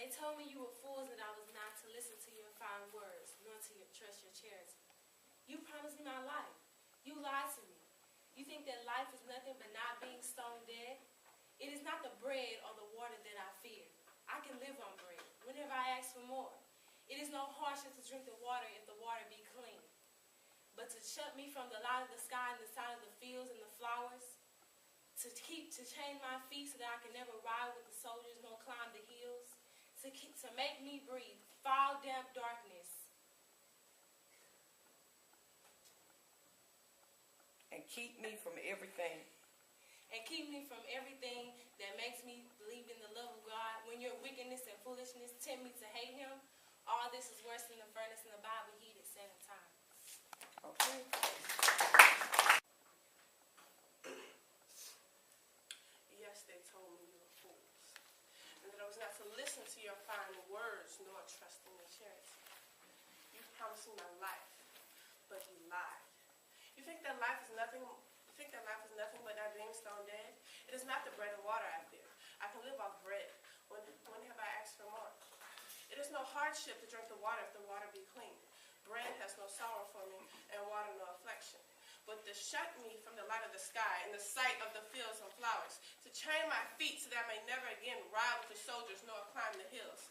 They told me you were fools and I was not to listen to your fine words, nor to trust your charity. You promised me my life. You lied to me. You think that life is nothing but not being stone dead? It is not the bread or the water that I fear. I can live on bread whenever I ask for more. It is no hardship to drink the water if the water be clean. But to shut me from the light of the sky and the sound of the fields and the flowers, to chain my feet so that I can never ride with the soldiers nor climb the hills, to make me breathe foul, damp darkness. And keep me from everything. And keep me from everything that makes me believe in the love of God. When your wickedness and foolishness tempt me to hate him, all this is worse than the furnace in the Bible heated 7 times. Okay. Yes, they told me you were fools, and that I was not to listen to your fine words nor trust in your charity. You promised me my life, but you lied. You think that life is nothing? You think that life is nothing but not being stone dead? It is not the bread and water I fear. I can live off bread. When have I asked for more? It is no hardship to drink the water if the water be clean. Bread has no sorrow for me, and water no affliction. But to shut me from the light of the sky and the sight of the fields and flowers, to chain my feet so that I may never again ride with the soldiers nor climb the hills.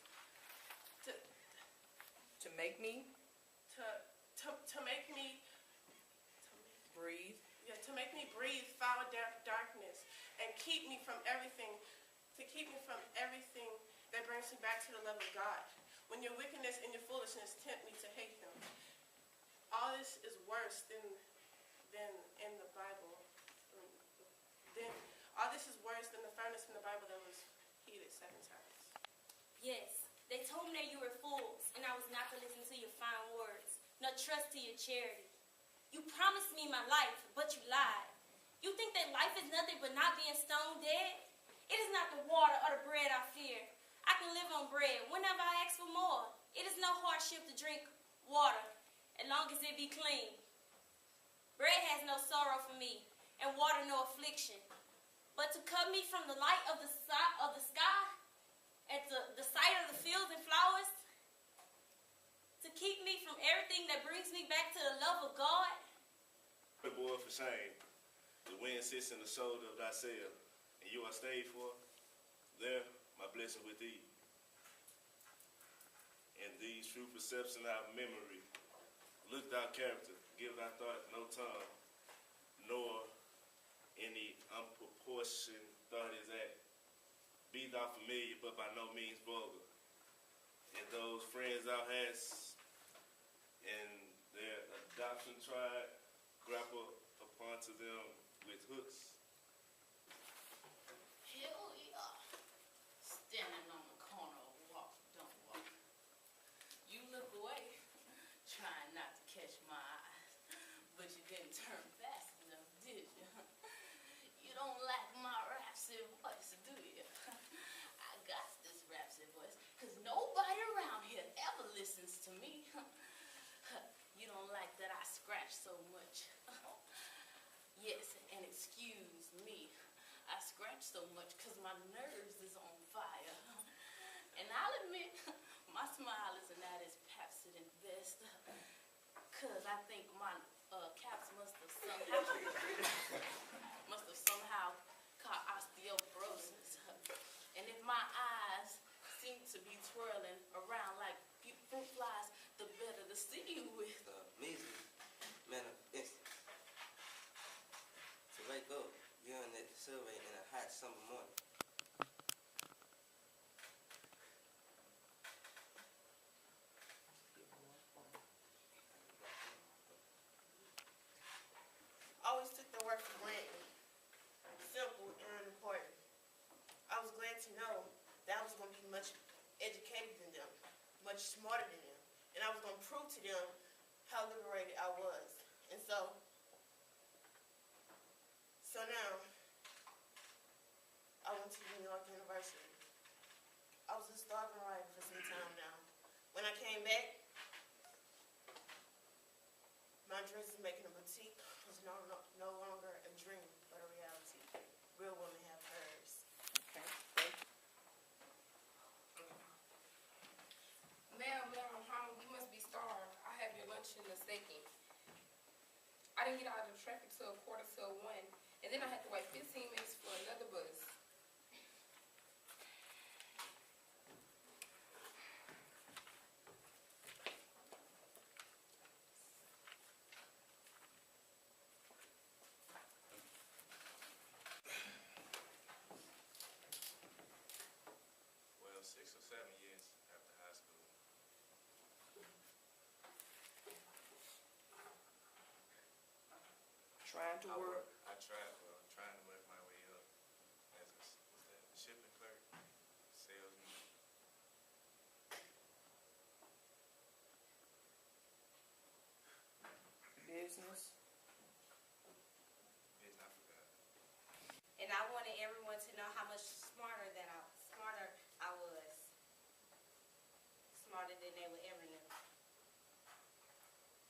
To make me breathe. Yeah, to make me breathe foul darkness and keep me from everything, that brings me back to the love of God. When your wickedness and your foolishness tempt me to hate him. All this is worse than in the Bible. All this is worse than the furnace in the Bible that was heated 7 times. Yes, they told me that you were fools, and I was not to listen to your fine words, nor trust to your charity. You promised me my life, but you lied. You think that life is nothing but not being stone dead? It is not the water or the bread I fear. I can live on bread whenever I ask for more. It is no hardship to drink water, as long as it be clean. Bread has no sorrow for me, and water no affliction. But to cut me from the light of the sky, and the sight of the fields and flowers, to keep me from everything that brings me back to the love of God. Boy, for shame, the wind sits in the shoulder of thy sail, and you are stayed for. There, my blessing with thee. And these true perception of memory, look thy character, give thy thought no tongue, nor any unproportioned thought is at. Be thou familiar, but by no means vulgar. And those friends thou hast, and their adoption tried, grapple upon to them with hooks. Hell yeah. Standing on the corner, walk, don't walk. You look away, trying not to catch my eyes, but you didn't turn fast enough, did you? You don't like my rhapsody voice, do you? I got this rhapsody voice, because nobody around here ever listens to me. You don't like that I scratch so much. Yes, and excuse me. I scratch so much because my nerves is on fire. And I'll admit, my smile isn't at its Pepsid and best. Because I think my caps must have somehow caught osteoporosis. And if my eyes seem to be twirling around like fruit flies, the better to see you with. Amazing manifest. To wake up, you're on that survey in a hot summer morning. Always took the work for granted. Simple and unimportant. I was glad to know that I was going to be much educated than them, much smarter than them, and I was going to prove to them how liberated I was. And so now, I went to New York University. I was a starving writer for some time now. When I came back, my dreams of making a boutique was no longer a dream, but a reality. Real women have hers. Okay. lunch in a second. I didn't get out of the traffic till 1:45, and then I had to wait 15 minutes for another bus. Well, 6 or 7 years after high school. Trying to work. I tried, trying to work my way up as a shipping clerk, salesman. Business. Didn't I forgot? And I wanted everyone to know how much smarter I was. Smarter than they would ever know.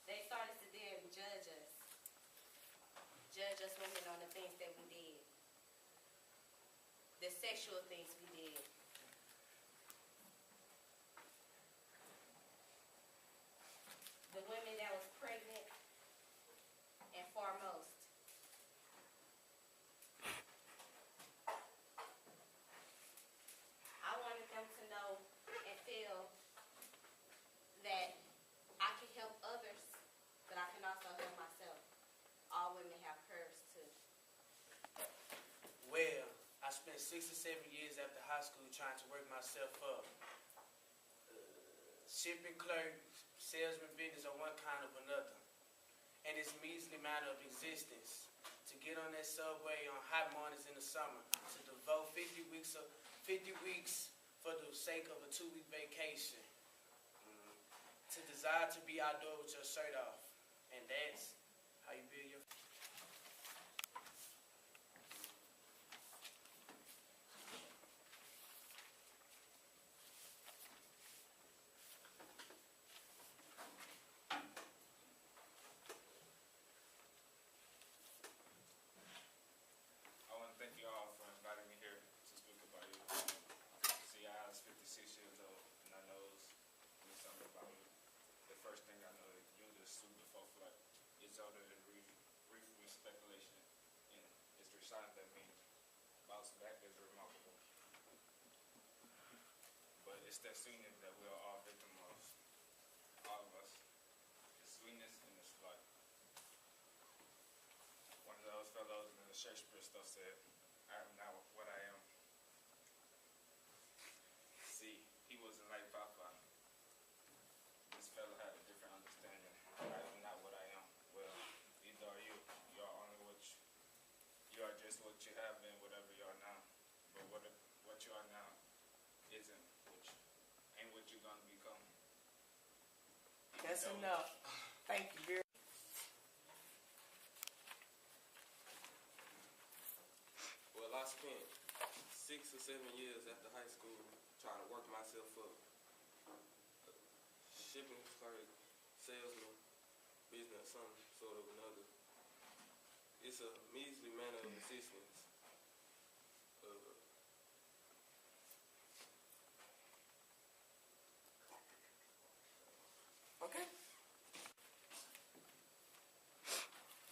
They started to then judge us. Judge us women on the things that we did. The sexual things we did. The women that was pregnant and foremost. I wanted them to know and feel that I can help others, but I can also help myself. All women have curves too. Well, I spent 6 or 7 years after high school trying to work myself up. Shipping clerk, salesman business or one kind of another. And it's a measly matter of existence. To get on that subway on hot mornings in the summer, to devote 50 weeks for the sake of a 2-week vacation. To desire to be outdoors with your shirt off. And that's how you build your... I want to thank you all for inviting me here to speak about you. See, I was 56 years old, and I know there's something about me. The first thing I know is you're the super flat. It's older than brief speculation, and it's the sign that means bounce back is remarkable. But it's that sweetness that we are all victims of, all of us. The sweetness and the slut. One of those fellows in the Shakespeare stuff said, I am not what I am. See, he wasn't like Papa. This fellow had a different understanding. I am not what I am. Well, either are you. You are only you are just what you have been, whatever you are now. But what you are now ain't what you're gonna become. That's enough. Thank you very much. Well, I spent 6 or 7 years after high school trying to work myself up. Shipping clerk, salesman, business, some sort of another. It's a measly manner of existence. Okay.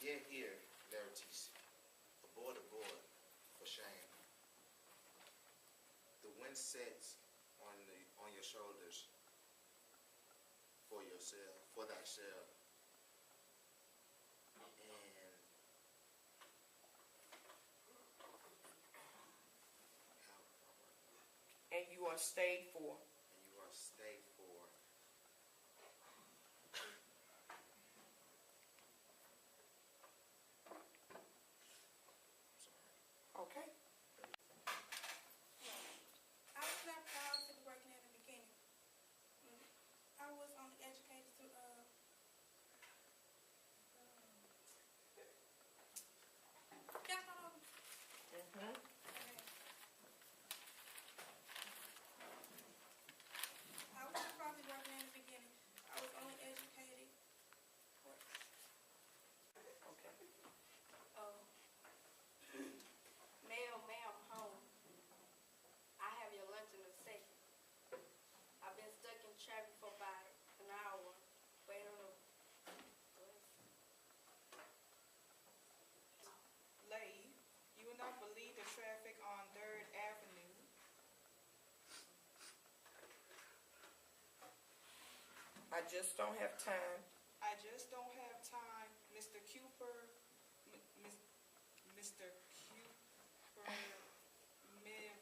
Here, Verities. Aboard, for shame. The wind sets on your shoulders for yourself, for thyself. And you are stayed for. Okay. I was not proud to be working at the beginning. I was only educated to I was not proud to be working at the beginning. I was only educated for Okay. Ma'am, I just don't have time. I just don't have time. Mr. Cooper, Mr. Cooper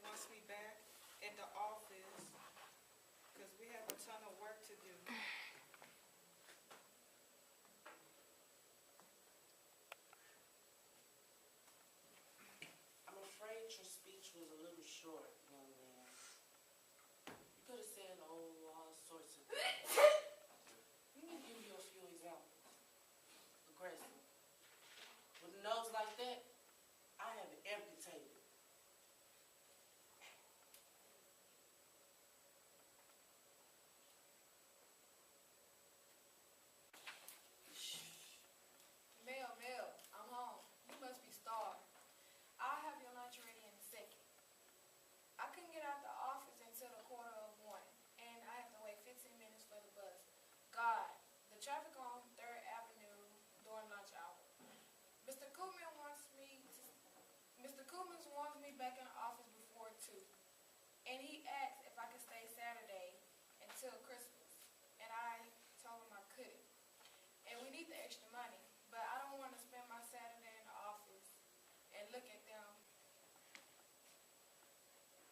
wants me back at the office because we have a ton of work to do. I'm afraid your speech was a little short, young man. You could have said all sorts of things. Let me give you a few examples. Aggressive. With a nose like that, I have it amputated. Mel, I'm home. You must be starved. I'll have your lunch ready in a second. I couldn't get out the office until 1:15, and I have to wait 15 minutes for the bus. God, the traffic on 3rd Avenue during lunch hour. Mr. Koopman wants me back in the office before 2, and he asked if I could stay Saturday until Christmas, and I told him I couldn't. And we need the extra money, but I don't want to spend my Saturday in the office and look at them.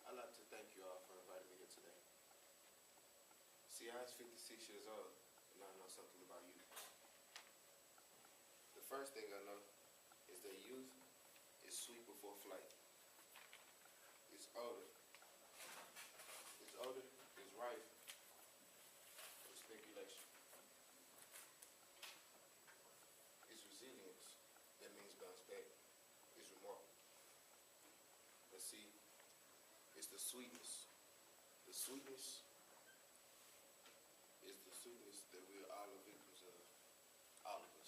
I'd like to thank you all for inviting me here today. See, I was 56 years old, and I know something about youth. The first thing I know is that youth is sweet before flight. It's older. It's rife with speculation. It's resilience. That means bounce back. It's remarkable. But see, it's the sweetness. The sweetness is the sweetness that we're all the victims of. All of us.